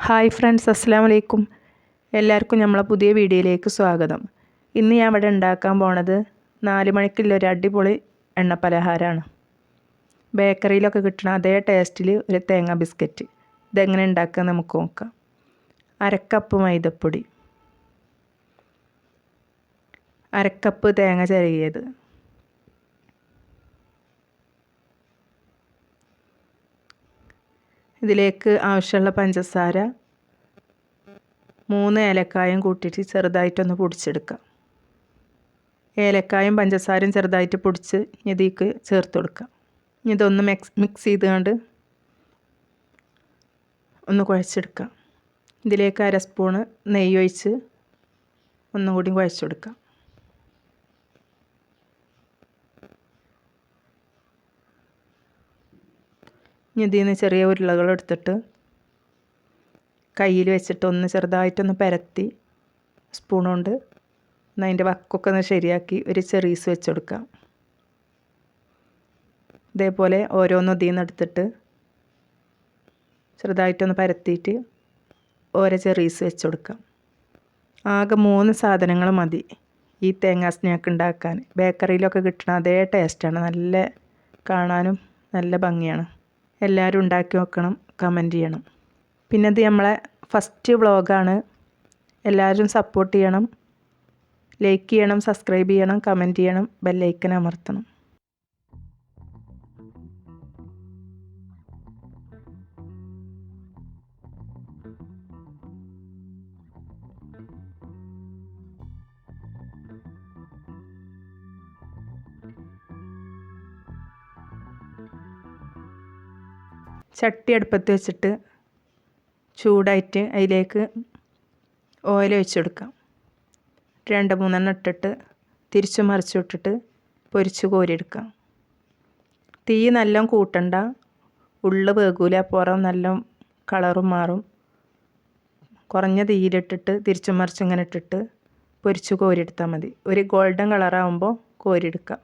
Hi friends, അസ്സലാമു അലൈക്കും. എല്ലാവർക്കും നമ്മളെ പുതിയ വീഡിയോയിലേക്ക് സ്വാഗതം. ഇന്ന് ഞാൻ ഇവിടെ ഉണ്ടാക്കാൻ പോണത് 4 മണിക്കുള്ളൊരു അടിപൊളി എണ്ണ പലഹാരമാണ്. ബേക്കറിയിലൊക്കെ കിട്ടുന്ന അതേ ടേസ്റ്റിൽ ഒരു തേങ്ങ ബിസ്ക്കറ്റ്. ഇതെങ്ങനെ ഉണ്ടാക്കുക നമുക്ക് നോക്കാം. 1/2 കപ്പ് മൈദപ്പൊടി, 1/2 കപ്പ് തേങ്ങ ചിരകിയത്, ഇതിലേക്ക് ആവശ്യമുള്ള പഞ്ചസാര 3 ഏലക്കായും കൂട്ടിയിട്ട് ചെറുതായിട്ടൊന്ന് പൊടിച്ചെടുക്കാം. ഏലക്കായും പഞ്ചസാരയും ചെറുതായിട്ട് പൊടിച്ച് ഇതിലേക്ക് ചേർത്ത് കൊടുക്കാം. ഇതൊന്ന് മിക്സ് ചെയ്തുകൊണ്ട് ഒന്ന് കുഴച്ചെടുക്കാം. ഇതിലേക്ക് 1/2 സ്പൂണ് നെയ്യ് ഒഴിച്ച് ഒന്നും കൂടി കുഴച്ചെടുക്കാം. ഇതിൽ നിന്ന് ചെറിയ ഉരുളകൾ എടുത്തിട്ട് കയ്യിൽ വെച്ചിട്ട് ഒന്ന് ചെറുതായിട്ടൊന്ന് പരത്തി സ്പൂൺ കൊണ്ട് അതിൻ്റെ വക്കൊക്കെ ഒന്ന് ശരിയാക്കി ഒരു ചെറീസ് വെച്ച് കൊടുക്കാം. ഇതേപോലെ ഓരോന്നും ഇതിൽ നിന്ന് എടുത്തിട്ട് ചെറുതായിട്ടൊന്ന് പരത്തിയിട്ട് ഓരോ ചെറീസ് വെച്ച് കൊടുക്കാം. ആകെ 3 സാധനങ്ങൾ മതി ഈ തേങ്ങാ സ്നാക്ക് ഉണ്ടാക്കാൻ. ബേക്കറിയിലൊക്കെ കിട്ടുന്ന അതേ ടേസ്റ്റാണ്. നല്ല കാണാനും നല്ല ഭംഗിയാണ്. എല്ലാവരും ഉണ്ടാക്കി നോക്കണം, കമൻറ്റ് ചെയ്യണം. പിന്നെ ഇത് നമ്മളെ ഫസ്റ്റ് വ്ളോഗാണ്. എല്ലാവരും സപ്പോർട്ട് ചെയ്യണം, ലൈക്ക് ചെയ്യണം, സബ്സ്ക്രൈബ് ചെയ്യണം, കമൻറ്റ് ചെയ്യണം, ബെല്ലൈക്കൻ അമർത്തണം. ചട്ടി അടുപ്പത്ത് വെച്ചിട്ട് ചൂടായിട്ട് അതിലേക്ക് ഓയിൽ ഒഴിച്ച് കൊടുക്കാം. 2-3 എണ്ണം ഇട്ടിട്ട് തിരിച്ചു മറിച്ചു ഇട്ടിട്ട് പൊരിച്ച് കോരിയെടുക്കാം. തീ നല്ല കൂട്ടണ്ട, ഉള്ളു വേകൂല, പുറം നല്ല കളറും മാറും. കുറഞ്ഞ തീയിലിട്ടിട്ട് തിരിച്ചു മറിച്ച് ഇങ്ങനെ ഇട്ടിട്ട് പൊരിച്ച് കോരിയെടുത്താൽ മതി. ഒരു ഗോൾഡൻ കളറാകുമ്പോൾ കോരിയെടുക്കാം.